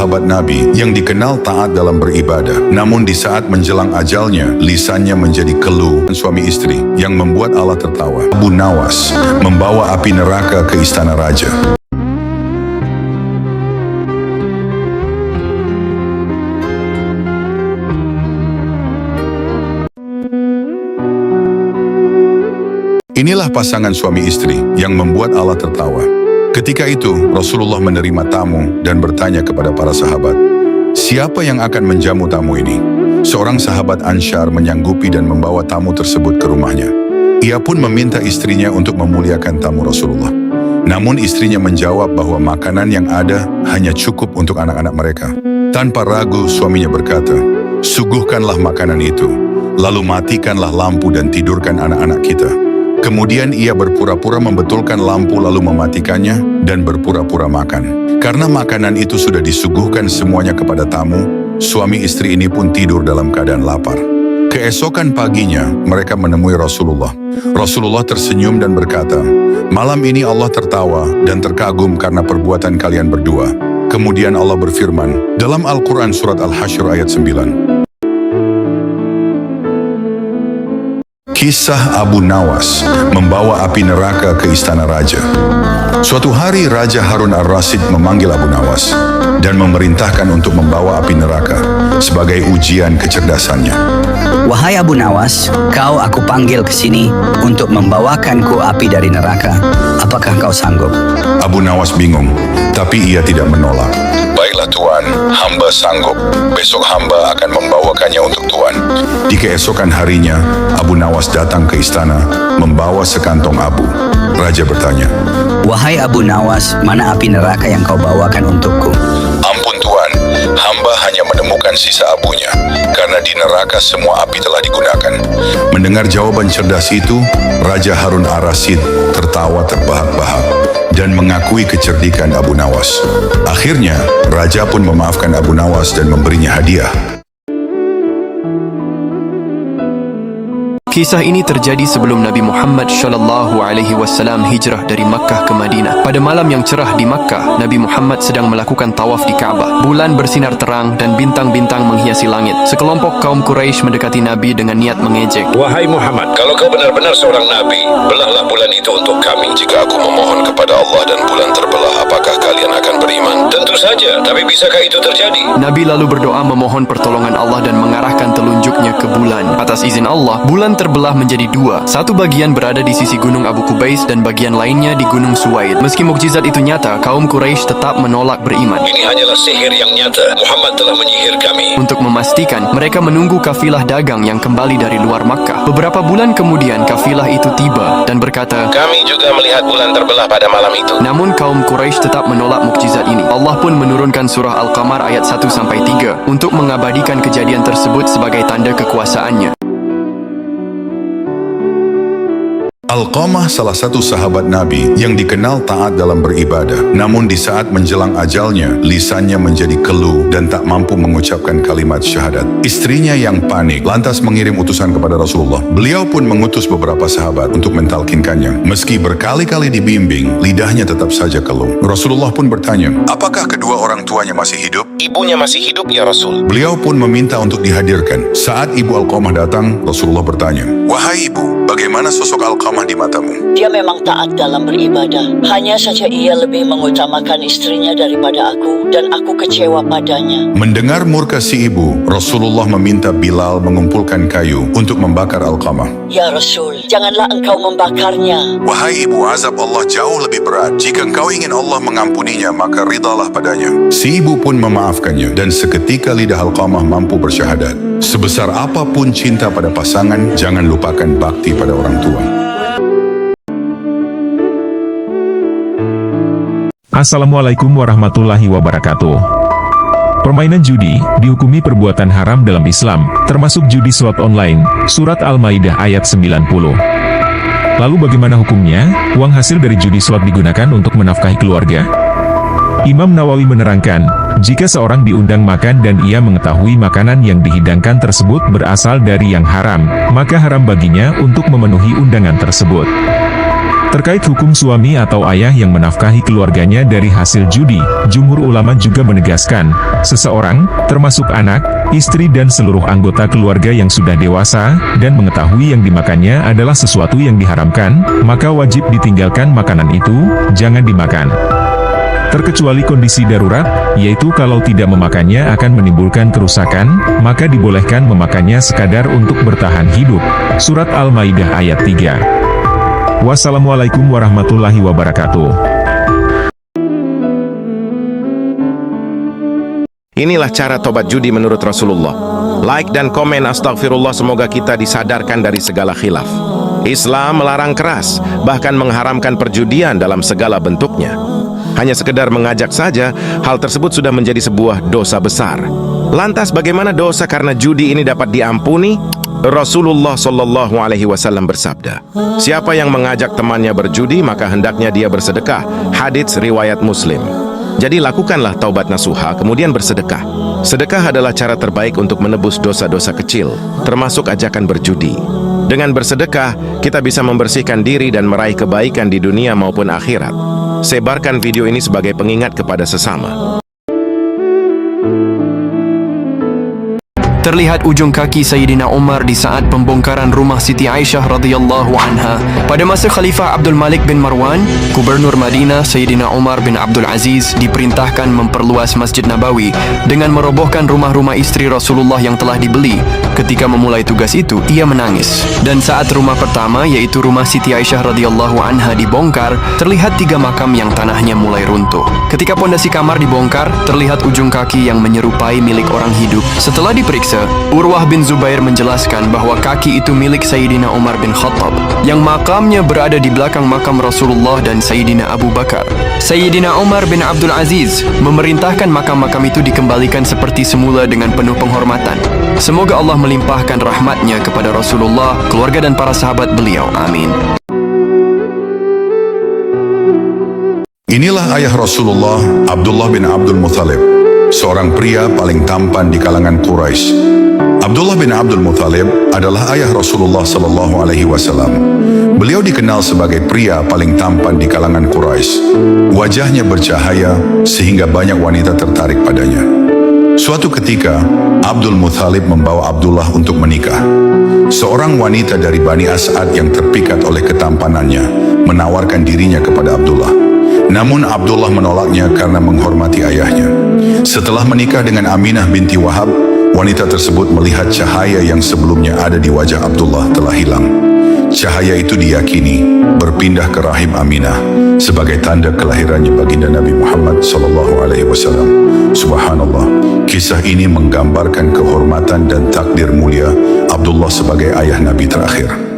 sahabat Nabi yang dikenal taat dalam beribadah. Namun di saat menjelang ajalnya, lisannya menjadi keluh suami istri yang membuat Allah tertawa. Abu Nawas membawa api neraka ke istana raja. Inilah pasangan suami istri yang membuat Allah tertawa. Ketika itu, Rasulullah menerima tamu dan bertanya kepada para sahabat, "Siapa yang akan menjamu tamu ini?" Seorang sahabat Ansyar menyanggupi dan membawa tamu tersebut ke rumahnya. Ia pun meminta istrinya untuk memuliakan tamu Rasulullah. Namun istrinya menjawab bahwa makanan yang ada hanya cukup untuk anak-anak mereka. Tanpa ragu, suaminya berkata, "Suguhkanlah makanan itu, lalu matikanlah lampu dan tidurkan anak-anak kita." Kemudian ia berpura-pura membetulkan lampu lalu mematikannya dan berpura-pura makan. Karena makanan itu sudah disuguhkan semuanya kepada tamu, suami istri ini pun tidur dalam keadaan lapar. Keesokan paginya, mereka menemui Rasulullah. Rasulullah tersenyum dan berkata, "Malam ini Allah tertawa dan terkagum karena perbuatan kalian berdua." Kemudian Allah berfirman dalam Al-Quran surat Al-Hasyr ayat 9. Kisah Abu Nawas membawa api neraka ke istana raja. Suatu hari Raja Harun ar-Rasyid memanggil Abu Nawas dan memerintahkan untuk membawa api neraka sebagai ujian kecerdasannya. "Wahai Abu Nawas, kau aku panggil ke sini untuk membawakanku api dari neraka. Apakah kau sanggup?" Abu Nawas bingung, tapi ia tidak menolak. "Baiklah Tuan, hamba sanggup. Besok hamba akan membawakannya untuk Tuan." Di keesokan harinya, Abu Nawas datang ke istana membawa sekantong abu. Raja bertanya, "Wahai Abu Nawas, mana api neraka yang kau bawakan untukku?" "Ampun Tuan, hamba hanya menemukan sisa abunya, karena di neraka semua api telah digunakan." Mendengar jawaban cerdas itu, Raja Harun ar-Rasyid tertawa terbahak-bahak dan mengakui kecerdikan Abu Nawas. Akhirnya, Raja pun memaafkan Abu Nawas dan memberinya hadiah. Kisah ini terjadi sebelum Nabi Muhammad SAW hijrah dari Makkah ke Madinah. Pada malam yang cerah di Makkah, Nabi Muhammad sedang melakukan tawaf di Ka'bah. Bulan bersinar terang dan bintang-bintang menghiasi langit. Sekelompok kaum Quraisy mendekati Nabi dengan niat mengejek. "Wahai Muhammad, kalau kau benar-benar seorang Nabi, belahlah bulan itu untuk kami. Jika aku memohon kepada Allah dan bulan terbelah, apakah kalian akan beriman?" Tentu saja, tapi bisakah itu terjadi?" Nabi lalu berdoa memohon pertolongan Allah dan mengarahkan telunjuknya ke bulan. Atas izin Allah, bulan terbelah menjadi dua. Satu bagian berada di sisi gunung Abu Qubais dan bagian lainnya di gunung Suwaid. Meski mukjizat itu nyata, kaum Quraisy tetap menolak beriman. "Ini hanyalah sihir yang nyata. Muhammad telah menyihir kami." Untuk memastikan, mereka menunggu kafilah dagang yang kembali dari luar Makkah. Beberapa bulan kemudian, kafilah itu tiba dan berkata, "Kami juga melihat bulan terbelah pada malam itu." Namun kaum Quraisy tetap menolak mukjizat ini. Allah pun menurunkan surah Al-Qamar ayat 1-3 untuk mengabadikan kejadian tersebut sebagai tanda kekuasaannya. Alqamah salah satu sahabat Nabi yang dikenal taat dalam beribadah. Namun di saat menjelang ajalnya, lisannya menjadi keluh dan tak mampu mengucapkan kalimat syahadat. Istrinya yang panik lantas mengirim utusan kepada Rasulullah. Beliau pun mengutus beberapa sahabat untuk mentalkinkannya. Meski berkali-kali dibimbing, lidahnya tetap saja keluh. Rasulullah pun bertanya, "Apakah kedua orang tuanya masih hidup?" "Ibunya masih hidup ya Rasul." Beliau pun meminta untuk dihadirkan. Saat ibu Alqamah datang, Rasulullah bertanya, "Wahai ibu, bagaimana sosok Alqamah di matamu?" "Dia memang taat dalam beribadah. Hanya saja ia lebih mengutamakan istrinya daripada aku, dan aku kecewa padanya." Mendengar murka si ibu, Rasulullah meminta Bilal mengumpulkan kayu untuk membakar Alqamah. "Ya Rasul, janganlah engkau membakarnya." "Wahai ibu, azab Allah jauh lebih berat. Jika engkau ingin Allah mengampuninya, maka ridhalah padanya." Si ibu pun memaafkannya, dan seketika lidah Alqamah mampu bersyahadat. Sebesar apapun cinta pada pasangan, jangan lupakan bakti pada orang tua. Assalamualaikum warahmatullahi wabarakatuh. Permainan judi dihukumi perbuatan haram dalam Islam, termasuk judi slot online. Surat Al-Maidah ayat 90. Lalu bagaimana hukumnya? Uang hasil dari judi slot digunakan untuk menafkahi keluarga. Imam Nawawi menerangkan, jika seorang diundang makan dan ia mengetahui makanan yang dihidangkan tersebut berasal dari yang haram, maka haram baginya untuk memenuhi undangan tersebut. Terkait hukum suami atau ayah yang menafkahi keluarganya dari hasil judi, jumhur ulama juga menegaskan, seseorang, termasuk anak, istri dan seluruh anggota keluarga yang sudah dewasa, dan mengetahui yang dimakannya adalah sesuatu yang diharamkan, maka wajib ditinggalkan makanan itu, jangan dimakan. Terkecuali kondisi darurat, yaitu kalau tidak memakannya akan menimbulkan kerusakan, maka dibolehkan memakannya sekadar untuk bertahan hidup. Surat Al-Maidah ayat 3. Wassalamualaikum warahmatullahi wabarakatuh. Inilah cara tobat judi menurut Rasulullah. Like dan komen astagfirullah, semoga kita disadarkan dari segala khilaf. Islam melarang keras, bahkan mengharamkan perjudian dalam segala bentuknya. Hanya sekedar mengajak saja, hal tersebut sudah menjadi sebuah dosa besar. Lantas bagaimana dosa karena judi ini dapat diampuni? Rasulullah Shallallahu Alaihi Wasallam bersabda, siapa yang mengajak temannya berjudi, maka hendaknya dia bersedekah. Hadits riwayat Muslim. Jadi lakukanlah taubat nasuha, kemudian bersedekah. Sedekah adalah cara terbaik untuk menebus dosa-dosa kecil, termasuk ajakan berjudi. Dengan bersedekah, kita bisa membersihkan diri dan meraih kebaikan di dunia maupun akhirat. Sebarkan video ini sebagai pengingat kepada sesama. Terlihat ujung kaki Sayyidina Umar di saat pembongkaran rumah Siti Aisyah radhiyallahu anha. Pada masa Khalifah Abdul Malik bin Marwan, Gubernur Madinah Sayyidina Umar bin Abdul Aziz diperintahkan memperluas Masjid Nabawi dengan merobohkan rumah-rumah istri Rasulullah yang telah dibeli. Ketika memulai tugas itu, ia menangis. Dan saat rumah pertama, yaitu rumah Siti Aisyah radhiyallahu anha dibongkar, terlihat 3 makam yang tanahnya mulai runtuh. Ketika pondasi kamar dibongkar, terlihat ujung kaki yang menyerupai milik orang hidup. Setelah diperiksa, Urwah bin Zubair menjelaskan bahwa kaki itu milik Sayyidina Umar bin Khattab, yang makamnya berada di belakang makam Rasulullah dan Sayyidina Abu Bakar. Sayyidina Umar bin Abdul Aziz memerintahkan makam-makam itu dikembalikan seperti semula dengan penuh penghormatan. Semoga Allah melimpahkan rahmatnya kepada Rasulullah, keluarga dan para sahabat beliau. Amin. Inilah ayah Rasulullah, Abdullah bin Abdul Muthalib, seorang pria paling tampan di kalangan Quraisy. Abdullah bin Abdul Muthalib adalah ayah Rasulullah Sallallahu Alaihi Wasallam. Beliau dikenal sebagai pria paling tampan di kalangan Quraisy. Wajahnya bercahaya sehingga banyak wanita tertarik padanya. Suatu ketika, Abdul Muthalib membawa Abdullah untuk menikah. Seorang wanita dari Bani As'ad yang terpikat oleh ketampanannya menawarkan dirinya kepada Abdullah. Namun Abdullah menolaknya karena menghormati ayahnya. Setelah menikah dengan Aminah binti Wahab, wanita tersebut melihat cahaya yang sebelumnya ada di wajah Abdullah telah hilang. Cahaya itu diyakini berpindah ke rahim Aminah sebagai tanda kelahirannya baginda Nabi Muhammad SAW. Subhanallah, kisah ini menggambarkan kehormatan dan takdir mulia Abdullah sebagai ayah Nabi terakhir.